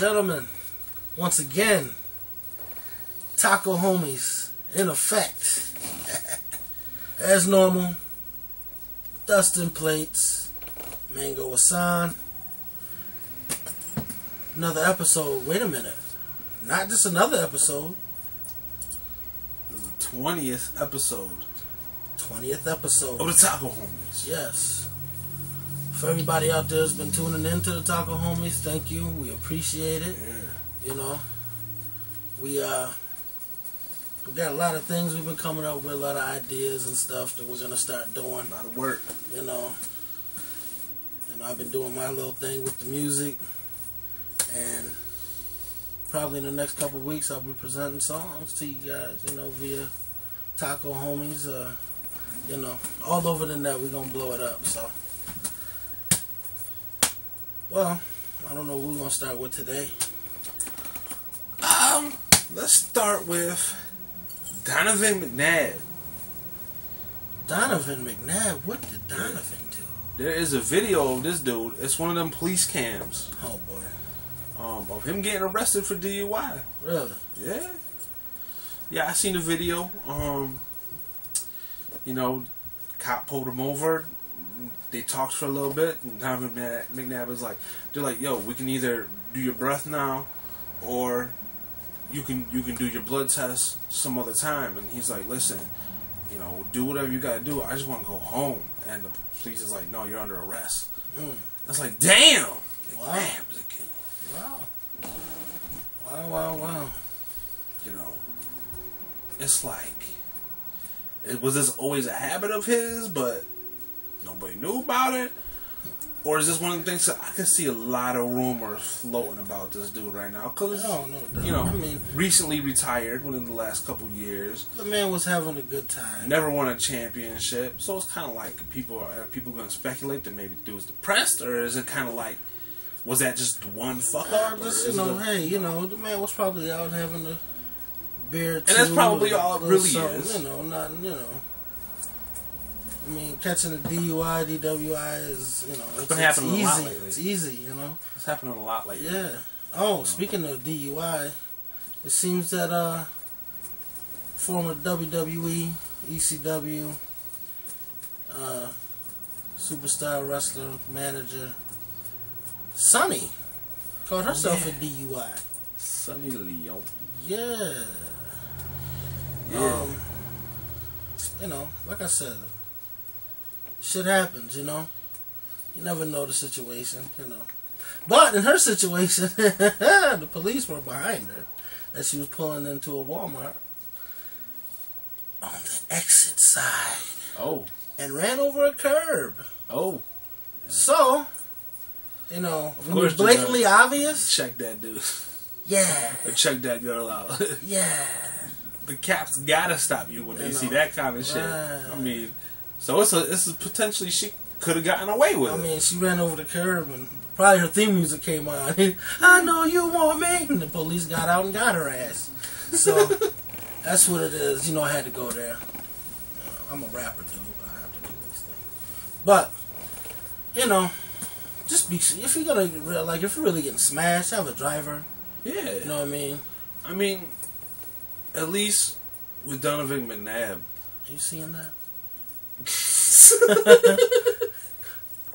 gentlemen, once again, Taco Homies in effect. As normal, Dustin Plates, Mango Wasan. Another episode. Wait a minute. Not just another episode. This is the 20th episode. 20th episode. Of the Taco Homies. Yes. For everybody out there who's been tuning in to the Taco Homies, thank you. We appreciate it. Yeah. You know, we got a lot of things we've been coming up with, a lot of ideas and stuff that we're gonna start doing. A lot of work. You know, I've been doing my little thing with the music, and probably in the next couple of weeks I'll be presenting songs to you guys. You know, via Taco Homies. You know, all over the net. We're gonna blow it up. So, well, I don't know what we're gonna start with today. Let's start with Donovan McNabb. Donovan McNabb? What did Donovan do? There is a video of this dude. It's one of them police cams. Oh boy. Of him getting arrested for DUI. Really? Yeah. Yeah, I seen the video. You know, cop pulled him over. They talked for a little bit, and Donovan McNabb is like, they're like, yo, we can either do your breath now, or you can do your blood test some other time. And he's like, listen, you know, do whatever you gotta do. I just want to go home. And the police is like, no, you're under arrest. That's like, damn. Wow. Damn. Wow. You know, it's like, was this always a habit of his, but nobody knew about it? Or is this one of the things that I can see a lot of rumors floating about this dude right now? Because, you know, I mean, recently retired within the last couple years. The man was having a good time. Never won a championship. So it's kind of like, are people going to speculate that maybe the dude's depressed? Or is it kind of like, was that just one fuck up? Just, you know, hey, you know, the man was probably out having a beer too. And that's probably all it really is. You know, not, you know. I mean, catching a DUI, DWI is, you know, it's been happening easy. A lot lately. It's easy, you know. It's happening a lot lately. Yeah. Oh, speaking of DUI, it seems that former WWE, ECW, superstar wrestler, manager, Sunny, caught herself a DUI. Sunny Leon. Yeah. Yeah. You know, like I said, shit happens, you know. You never know the situation, you know. But in her situation, the police were behind her as she was pulling into a Walmart on the exit side. Oh. And ran over a curb. Oh. So, you know, when it's blatantly obvious. Check that dude. Yeah. Or check that girl out. Yeah. The cops gotta stop you when they see that kind of shit. Right. I mean, so it's a potentially she could have gotten away with it. I mean, she ran over the curb and probably her theme music came on. I know you want me. And the police got out and got her ass. So, that's what it is. You know, I had to go there. I'm a rapper, dude, but I have to do these things. But, you know, just be, if you're gonna, like, if you're really getting smashed, have a driver. Yeah. You know what I mean? I mean, at least with Donovan McNabb. Are you seeing that?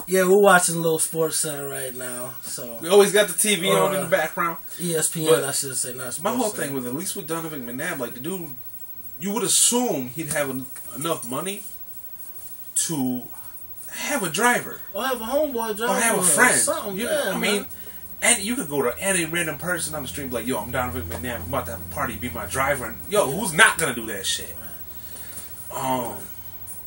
Yeah, we're watching a little Sports Center right now. So we always got the TV on in the background. ESPN, but I should say, not Sports my whole Center. thing with, at least with Donovan McNabb, like the dude, you would assume he'd have enough money to have a driver. Or have a homeboy driver. Or have a friend. Something, I mean, and you could go to any random person on the street and be like, yo, I'm Donovan McNabb, I'm about to have a party, be my driver. And, yo, who's not going to do that shit?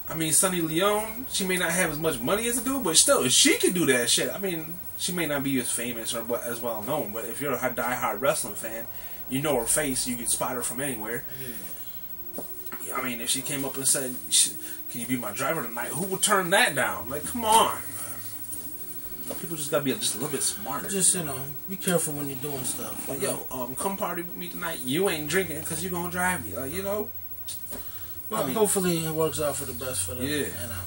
I mean, Sunny Leon, she may not have as much money as a dude, but still, if she could do that shit, I mean, she may not be as famous or as well known, but if you're a die-hard wrestling fan, you know her face, you can spot her from anywhere. I mean, if she came up and said, can you be my driver tonight, who would turn that down? Like, come on. People just gotta be just a little bit smarter. Just, you know, be careful when you're doing stuff. Like, yo, come party with me tonight. You ain't drinking because you gonna drive me. Like, you know. Well, I mean, hopefully it works out for the best for them. Yeah. You know.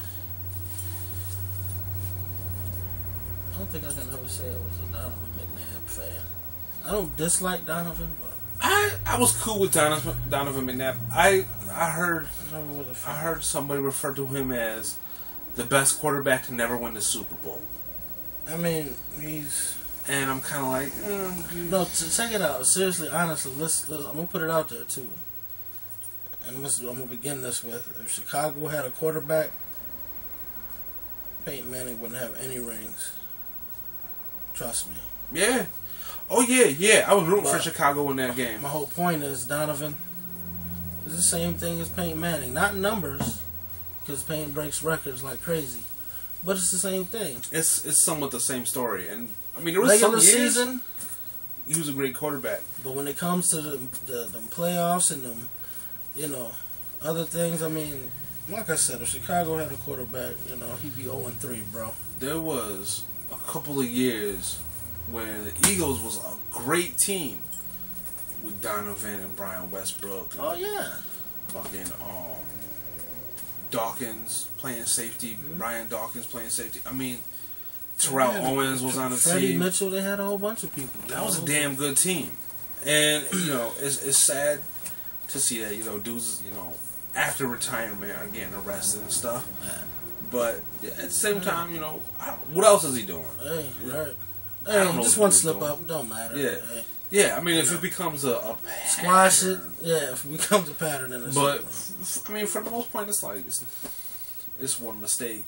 I don't think I can ever say I was a Donovan McNabb fan. I don't dislike Donovan, but I was cool with Donovan McNabb. I heard somebody refer to him as the best quarterback to never win the Super Bowl. I mean, he's... And I'm kind of like... No, check it out. Seriously, honestly, let's I'm going to put it out there, too. And I'm going to begin this with, if Chicago had a quarterback, Peyton Manning wouldn't have any rings. Trust me. Yeah. Oh, yeah. I was rooting for Chicago in that game. My whole point is, Donovan is the same thing as Peyton Manning. Not in numbers, because Peyton breaks records like crazy. But it's the same thing. It's somewhat the same story. And, I mean, there was regular some years, season, he was a great quarterback. But when it comes to the playoffs and them, other things, I mean, like I said, if Chicago had a quarterback, he'd be 0-3, bro. There was a couple of years where the Eagles was a great team with Donovan and Brian Westbrook. And oh yeah, fucking Dawkins playing safety, Brian Dawkins playing safety. I mean, Terrell Owens was on the Freddie team. Mitchell, they had a whole bunch of people. That was a damn good team, and it's sad to see that dudes after retirement are getting arrested and stuff. But at the same time, what else is he doing? Hey, right. Hey, just one slip up, don't matter. Yeah, hey. Yeah. I mean, if it becomes a pattern, squash it. Yeah, if it becomes a pattern, then it's. But I mean, for the most part, it's like it's one mistake,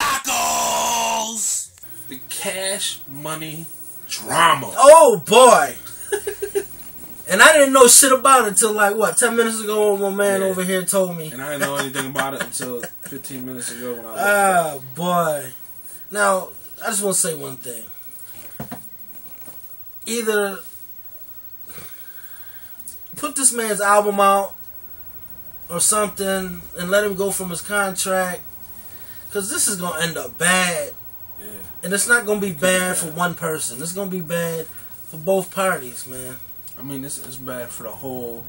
Tacos. The Cash Money drama. Oh boy. And I didn't know shit about it until 10 minutes ago when my man over here told me. And I didn't know anything about it until 15 minutes ago when I was oh boy. Now, I just want to say one thing. Either put this man's album out or something and let him go from his contract, because this is going to end up bad. Yeah. And it's not going to be bad for one person. It's going to be bad for both parties, man. I mean, it's bad for the whole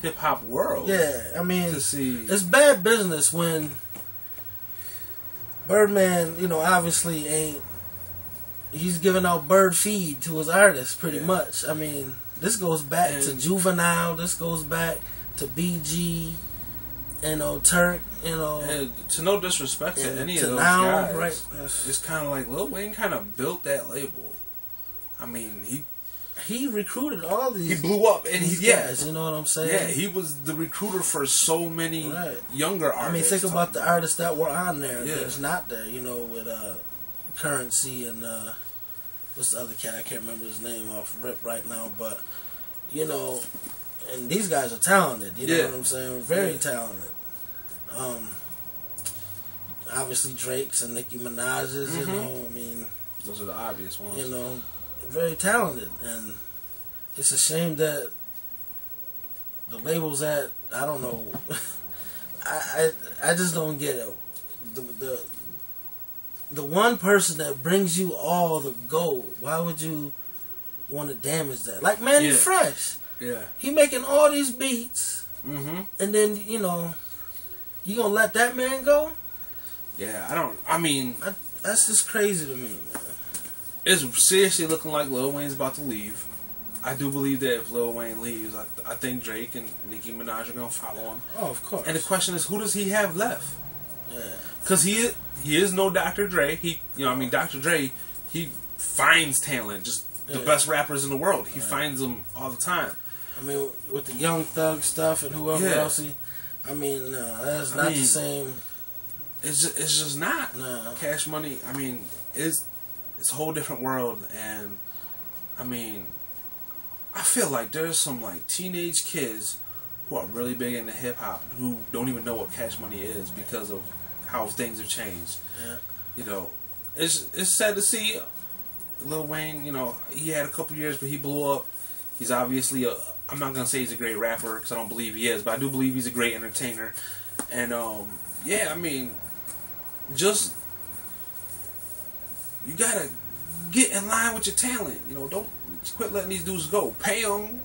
hip-hop world. Yeah, I mean, to see. It's bad business when Birdman, obviously ain't... He's giving out bird feed to his artists, pretty much. I mean, this goes back to Juvenile. This goes back to BG, Turk, And to no disrespect to any of those now, guys, right? It's kind of like Lil Wayne kind of built that label. I mean, he recruited all these. He blew up, and guys, you know what I'm saying? Yeah, he was the recruiter for so many younger artists. I mean, think about the artists that were on there. That's not there, with Currency and what's the other cat? I can't remember his name off rip right now, but and these guys are talented. You know what I'm saying? Very talented. Obviously Drake's and Nicki Minaj's. I mean, those are the obvious ones. Very talented, and it's a shame that the labels that I don't know. I just don't get it. The one person that brings you all the gold, why would you want to damage that? Like Manny Fresh. Yeah. He making all these beats. Mm-hmm. And then, you gonna let that man go? Yeah, that's just crazy to me, man. It's seriously looking like Lil Wayne's about to leave. I do believe that if Lil Wayne leaves, I think Drake and Nicki Minaj are gonna follow him. Oh, of course. And the question is, who does he have left? Yeah. Because he is no Dr. Dre. Dr. Dre, he finds talent, just the best rappers in the world. He finds them all the time. I mean, with the Young Thug stuff and whoever else that's not the same. It's just not. No. Cash Money, it's a whole different world, and I feel like there's some teenage kids who are really big into hip hop who don't even know what Cash Money is because of how things have changed. Yeah. It's sad to see Lil Wayne. He had a couple years, but he blew up. He's obviously I'm not gonna say he's a great rapper because I don't believe he is, but I do believe he's a great entertainer. And just you gotta get in line with your talent. Don't quit letting these dudes go. Pay them.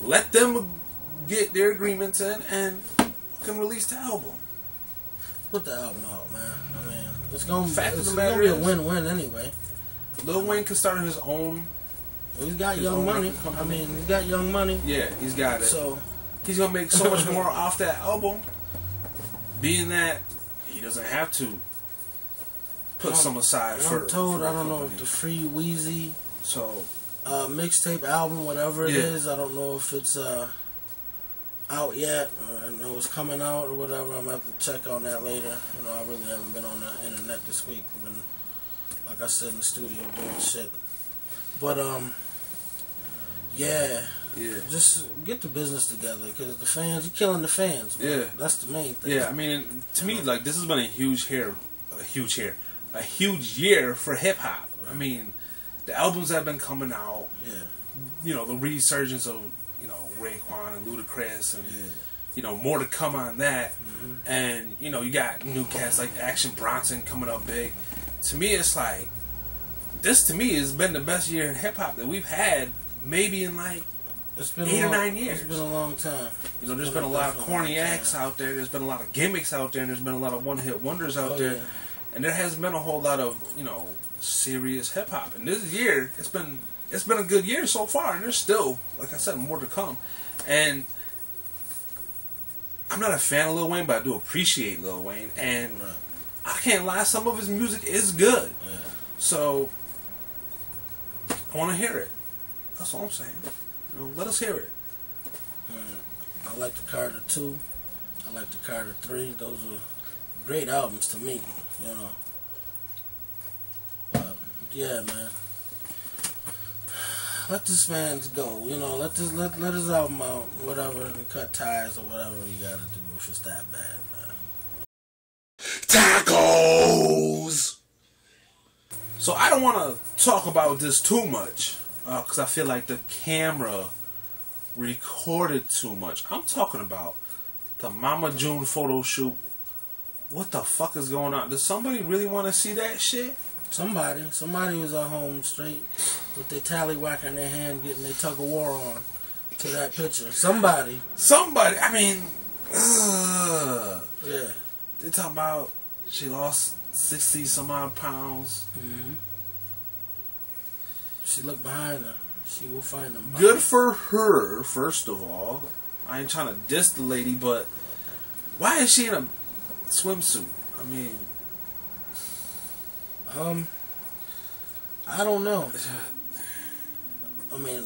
Let them get their agreements in and can release the album. Put the album out, man. It's gonna be a win-win anyway. Lil Wayne could start his own. Well, he's got Young Money. I mean, he's got Young Money. Yeah, he's got it. So he's gonna make so much more off that album. Being that he doesn't have to put some aside for. I'm told for I don't know if the Free Weezy mixtape album, whatever it is. I don't know if it's out yet. I know it's coming out or whatever. I'm gonna have to check on that later. You know, I really haven't been on the internet this week. I've been, like I said, in the studio doing shit. But yeah. Just get the business together because the fans, you're killing the fans. Man. Yeah, that's the main thing. Yeah, I mean, to me, like this has been a huge year for hip hop. I mean, the albums that have been coming out. Yeah. You know, the resurgence of Raekwon and Ludacris and more to come on that. Mm-hmm. And you got new cats like Action Bronson coming up big. To me, it's like this. To me, has been the best year in hip hop that we've had, maybe in like. It's been 8 or 9 years. It's been a long time. There's been a lot of corny acts out there. There's been a lot of gimmicks out there. And there's been a lot of one-hit wonders out there. Yeah. And there hasn't been a whole lot of serious hip hop. And this year, it's been a good year so far. And there's still, like I said, more to come. And I'm not a fan of Lil Wayne, but I do appreciate Lil Wayne. And I can't lie, some of his music is good. Yeah. So I want to hear it. That's all I'm saying. Let us hear it. I like the Carter 2. I like the Carter 3. Those are great albums to me, But, yeah, man. Let this man go, Let his album out, whatever, and cut ties or whatever you gotta do if it's that bad, man. Tacos! So I don't want to talk about this too much. Because I feel like the camera recorded too much. I'm talking about the Mama June photo shoot. What the fuck is going on? Does somebody really want to see that shit? Somebody was at home straight with their tallywhacker in their hand getting their tug of war on to that picture. Somebody. I mean, yeah. They talking about she lost 60 some odd pounds. Mm-hmm. She looked behind her. She will find them. Good for her, first of all. I ain't trying to diss the lady, but why is she in a swimsuit? I mean, I don't know. I mean,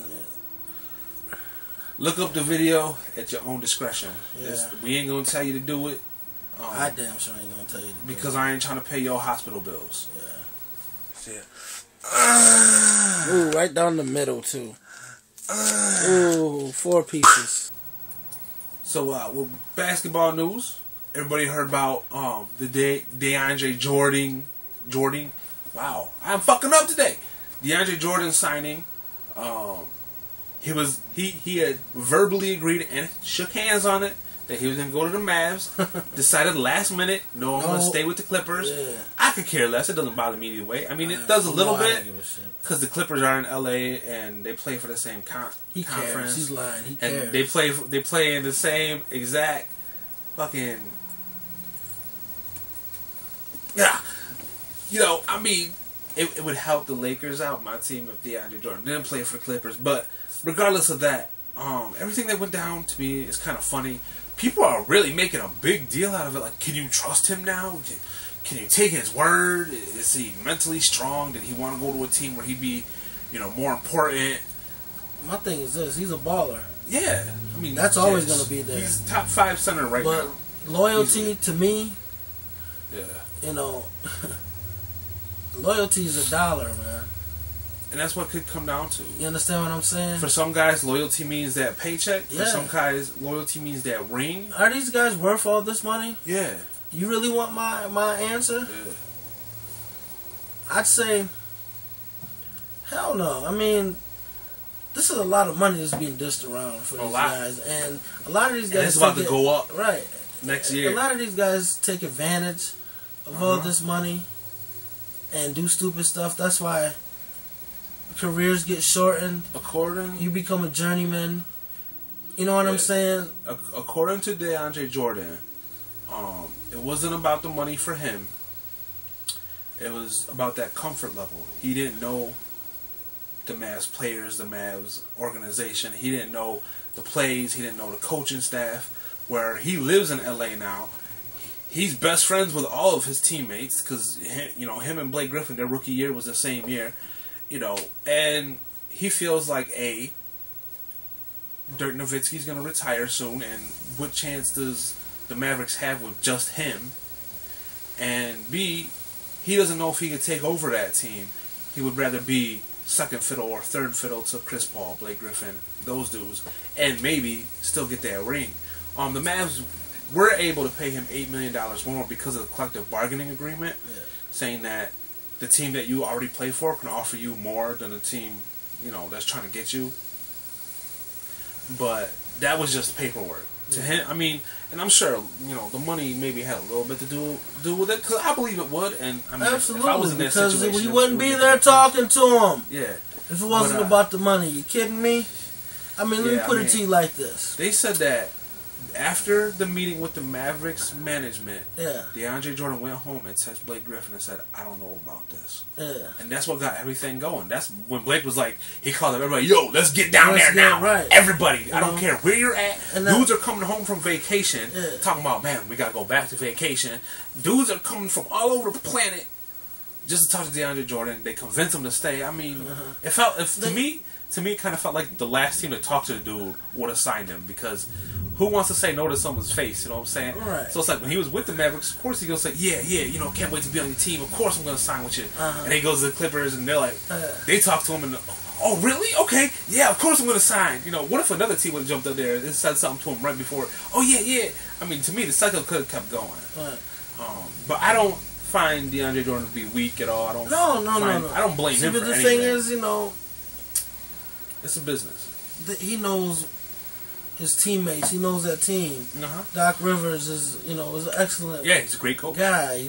look up the video at your own discretion. Yeah. We ain't gonna tell you to do it. I damn sure ain't gonna tell you to do it. Because I ain't trying to pay your hospital bills. Yeah. Ooh, right down the middle too. Ooh, 4 pieces. So, with basketball news, everybody heard about the Deandre Jordan. Wow, I'm fucking up today. Deandre Jordan signing. He had verbally agreed and shook hands on it that he was going to go to the Mavs. Decided last minute, no, I'm going to stay with the Clippers. Yeah. I could care less. It doesn't bother me either way. I mean, it does a little bit because the Clippers are in LA and they play for the same conference. He's lying. He cares. And they play in the same exact fucking. Yeah, I mean, it would help the Lakers out, my team, if DeAndre Jordan didn't play for the Clippers. But regardless of that, everything that went down to me is kind of funny. People are really making a big deal out of it. Like, can you trust him now? Can you take his word? Is he mentally strong? Did he want to go to a team where he'd be, more important? My thing is this: he's a baller. Yeah, I mean that's always going to be there. He's top 5 center right now. But loyalty to me, loyalty is $1, man. And that's what could come down to. You understand what I'm saying? For some guys, loyalty means that paycheck. For some guys, loyalty means that ring. Are these guys worth all this money? Yeah. You really want my answer? Yeah. I'd say, hell no. I mean, this is a lot of money that's being dished around for these guys. And a lot of these guys... And it's about to go up. Right. Next year. A lot of these guys take advantage of all this money and do stupid stuff. That's why careers get shortened. You become a journeyman. You know what I'm saying? According to DeAndre Jordan, it wasn't about the money for him. It was about that comfort level. He didn't know the Mavs players, the Mavs organization. He didn't know the plays. He didn't know the coaching staff. Where he lives in LA now, he's best friends with all of his teammates because him and Blake Griffin, their rookie year was the same year, and he feels like Dirk Nowitzki's going to retire soon, and what chance does the Mavericks have with just him? And B, he doesn't know if he could take over that team. He would rather be second fiddle or third fiddle to Chris Paul, Blake Griffin, those dudes, and maybe still get that ring. The Mavs were able to pay him $8 million more because of the collective bargaining agreement, saying that the team that you already play for can offer you more than the team, that's trying to get you. But that was just paperwork. To him, I mean, and I'm sure, the money maybe had a little bit to do with it, because I believe it would, and I mean, absolutely, if I was in that because situation, you wouldn't be there talking to him. Yeah. If it wasn't about the money. You kidding me? I mean, let me put it to you like this. They said that after the meeting with the Mavericks management, Deandre Jordan went home and texted Blake Griffin and said, I don't know about this. Yeah. And that's what got everything going. That's when Blake was like, he called up everybody, yo, let's get down there now. Right. Everybody, I don't care where you're at. And dudes are coming home from vacation, talking about, man, we got to go back to vacation. Dudes are coming from all over the planet just to talk to DeAndre Jordan. They convinced him to stay. I mean, it felt, to me, it kind of felt like the last team to talk to the dude would have signed him, because who wants to say no to someone's face? You know what I'm saying? Right. So it's like when he was with the Mavericks, of course he's going to say, yeah, can't wait to be on your team. Of course I'm going to sign with you. And he goes to the Clippers and they're like, they talk to him and, oh, really? Okay. Yeah, of course I'm going to sign. What if another team would have jumped up there and said something to him right before? Oh, yeah. I mean, to me, the cycle could have kept going. Right. But I don't find DeAndre Jordan to be weak at all. No. I don't blame him for anything. But the thing is, it's a business. He knows his teammates. He knows that team. Doc Rivers is an excellent. Yeah, he's a great coach. Guy.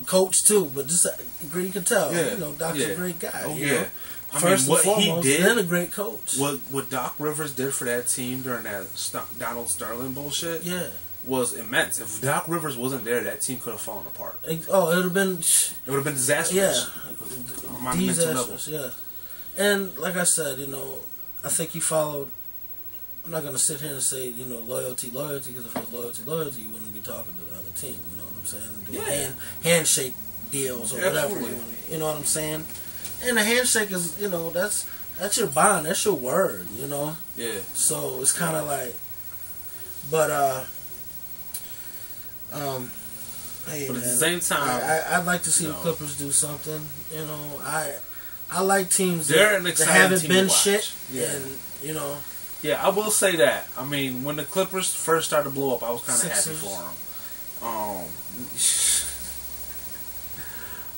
Coach too, but just you can tell. Doc's a great guy. Oh yeah. First and foremost, then a great coach. What Doc Rivers did for that team during that Donald Sterling bullshit, was immense. If Doc Rivers wasn't there, that team could have fallen apart. Oh, it would have been. It would have been disastrous. Yeah, disastrous. Yeah, and like I said, I think he followed. I'm not gonna sit here and say loyalty, because if it was loyalty, you wouldn't be talking to the other team. You know what I'm saying? Doing handshake deals or whatever. You know what I'm saying? And a handshake is, that's your bond, that's your word. Yeah. So it's kind of like, but hey, but man, at the same time, I'd like to see the Clippers do something. I like teams that haven't been shit, and Yeah, I will say that. I mean, when the Clippers first started to blow up, I was kind of happy for them.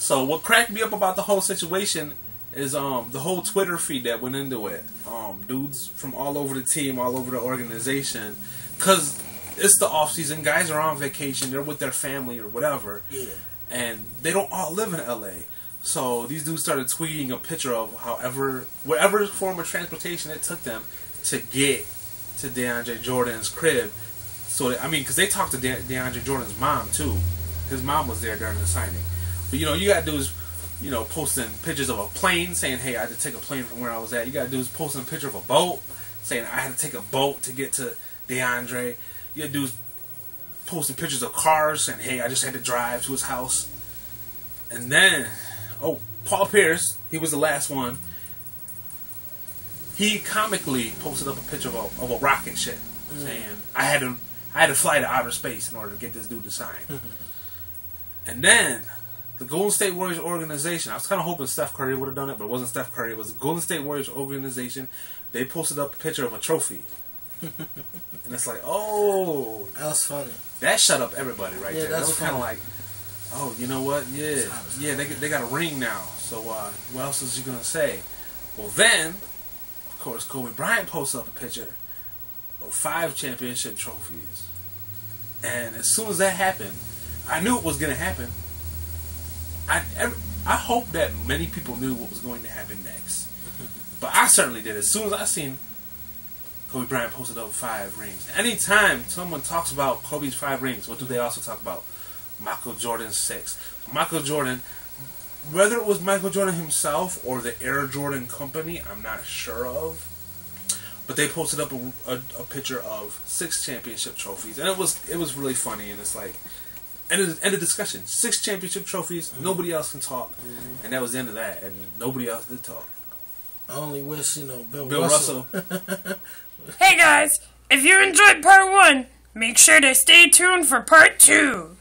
So what cracked me up about the whole situation is the whole Twitter feed that went into it. Dudes from all over the team, all over the organization, because it's the off season. Guys are on vacation. They're with their family or whatever. Yeah. And they don't all live in LA. So these dudes started tweeting a picture of whatever form of transportation it took them to get to DeAndre Jordan's crib. So because they talked to DeAndre Jordan's mom too. His mom was there during the signing. But you got dudes, posting pictures of a plane saying, "Hey, I had to take a plane from where I was at." You got dudes posting a picture of a boat saying, "I had to take a boat to get to DeAndre." You got dudes posting pictures of cars saying, "Hey, I just had to drive to his house." And then, Paul Pierce, he was the last one. He comically posted up a picture of a rocket ship, saying, "I had to fly to outer space in order to get this dude to sign." And then the Golden State Warriors organization, I was kind of hoping Steph Curry would have done it, but it wasn't Steph Curry. It was the Golden State Warriors organization. They posted up a picture of a trophy, and it's like, oh, that was funny. That shut up everybody right there. That was kind of like, oh, you know what? Yeah, they got a ring now. So what else is you gonna say? Well, then, of course, Kobe Bryant posts up a picture of 5 championship trophies. And as soon as that happened, I knew it was going to happen. I hope that many people knew what was going to happen next. But I certainly did. As soon as I seen Kobe Bryant posted up 5 rings. Anytime someone talks about Kobe's 5 rings, what do they also talk about? Michael Jordan's 6. Michael Jordan Whether it was Michael Jordan himself or the Air Jordan company, I'm not sure of. But they posted up a picture of 6 championship trophies, and it was really funny. And it's like, end of discussion. 6 championship trophies. Nobody else can talk, and that was the end of that. And nobody else did talk. I only wish Bill Russell. Hey guys, if you enjoyed part 1, make sure to stay tuned for part 2.